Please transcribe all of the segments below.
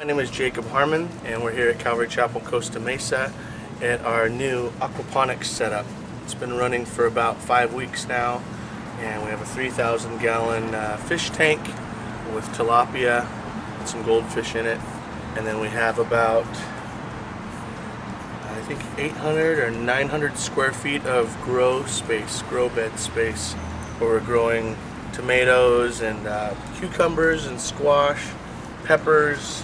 My name is Jacob Harmon, and we're here at Calvary Chapel, Costa, Mesa at our new aquaponics setup. It's been running for about 5 weeks now, and we have a 3,000 gallon fish tank with tilapia and some goldfish in it. And then we have about, I think 800 or 900 square feet of grow bed space, where we're growing tomatoes and cucumbers and squash, peppers,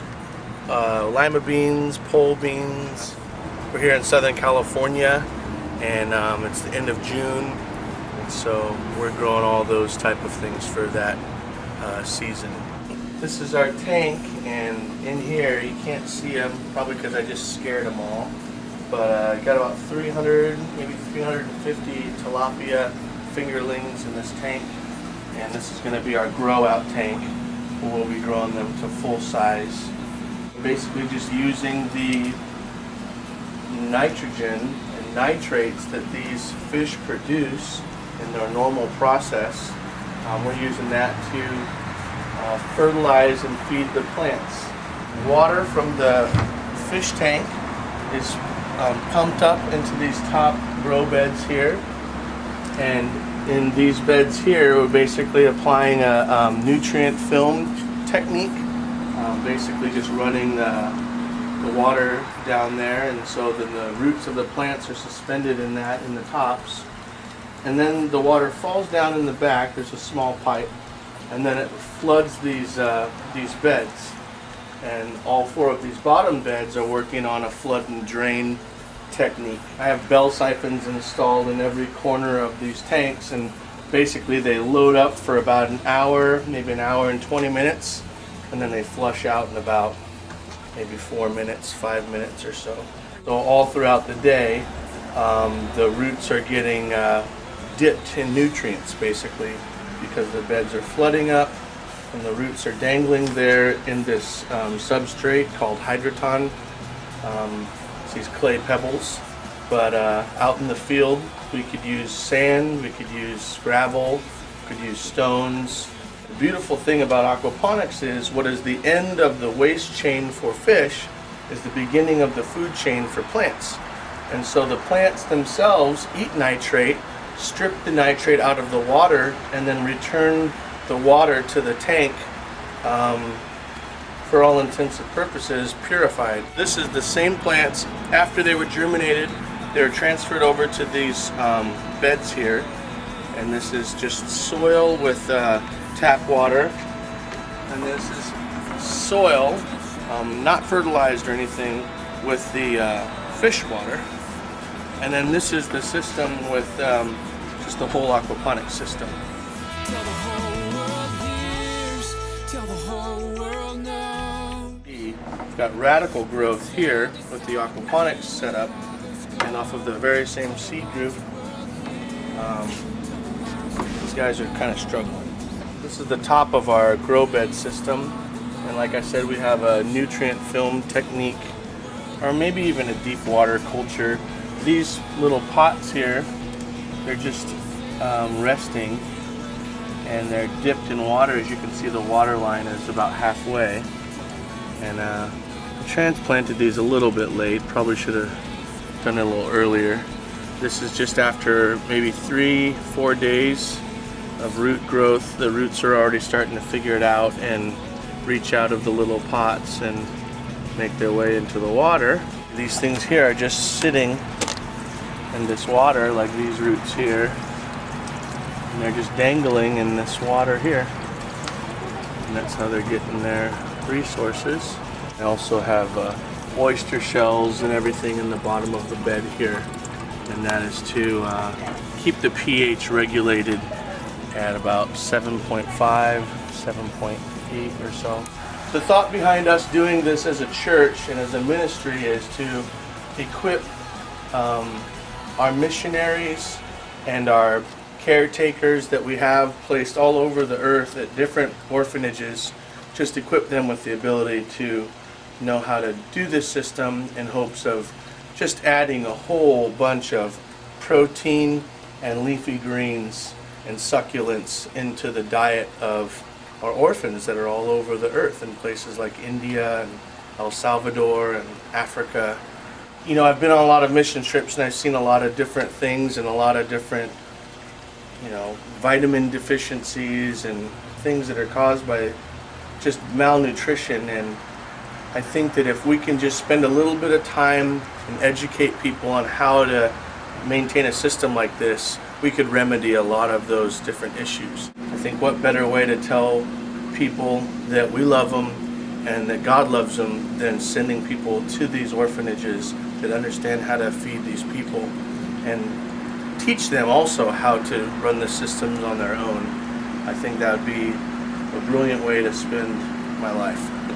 lima beans, pole beans. We're here in Southern California, and it's the end of June, and so we're growing all those type of things for that season. This is our tank, and in here you can't see them probably because I just scared them all, but got about 300, maybe 350 tilapia fingerlings in this tank, and this is going to be our grow out tank where we'll be growing them to full size. Basically just using the nitrogen and nitrates that these fish produce in their normal process. We're using that to fertilize and feed the plants. Water from the fish tank is pumped up into these top grow beds here, and in these beds here we're basically applying a nutrient film technique. Basically just running the water down there, and so then the roots of the plants are suspended in that in the tops, and then the water falls down in the back. There's a small pipe, and then it floods these beds, and all 4 of these bottom beds are working on a flood and drain technique. I have bell siphons installed in every corner of these tanks, and basically they load up for about an hour, maybe an hour and 20 minutes, and then they flush out in about maybe 4 minutes, 5 minutes or so. So all throughout the day, the roots are getting dipped in nutrients basically, because the beds are flooding up and the roots are dangling there in this substrate called hydroton. It's these clay pebbles. But out in the field we could use sand, we could use gravel, we could use stones. The beautiful thing about aquaponics is what is the end of the waste chain for fish is the beginning of the food chain for plants. And so the plants themselves eat nitrate, strip the nitrate out of the water, and then return the water to the tank, for all intents and purposes, purified. This is the same plants after they were germinated. They were transferred over to these beds here, and this is just soil with tap water, and this is soil, not fertilized or anything, with the fish water, and then this is the system with just the whole aquaponics system. Tell the whole world hears, tell the whole world knows. We've got radical growth here with the aquaponics setup, and off of the very same seed group. These guys are kind of struggling. This is the top of our grow bed system, and like I said, we have a nutrient film technique, or maybe even a deep water culture. These little pots here, they're just resting, and they're dipped in water. As you can see, the water line is about halfway, and I transplanted these a little bit late. Probably should have done it a little earlier. This is just after maybe 3-4 days of root growth. The roots are already starting to figure it out and reach out of the little pots and make their way into the water. These things here are just sitting in this water, like these roots here, and they're just dangling in this water here, and that's how they're getting their resources. I also have oyster shells and everything in the bottom of the bed here, and that is to keep the pH regulated at about 7.5, 7.8 or so. The thought behind us doing this as a church and as a ministry is to equip our missionaries and our caretakers that we have placed all over the earth at different orphanages, just equip them with the ability to know how to do this system in hopes of just adding a whole bunch of protein and leafy greens and succulents into the diet of our orphans that are all over the earth in places like India and El Salvador and Africa. You know, I've been on a lot of mission trips and I've seen a lot of different things and a lot of different, you know, vitamin deficiencies and things that are caused by just malnutrition. And I think that if we can just spend a little bit of time and educate people on how to maintain a system like this, we could remedy a lot of those different issues. I think what better way to tell people that we love them and that God loves them than sending people to these orphanages that understand how to feed these people and teach them also how to run the systems on their own. I think that would be a brilliant way to spend my life.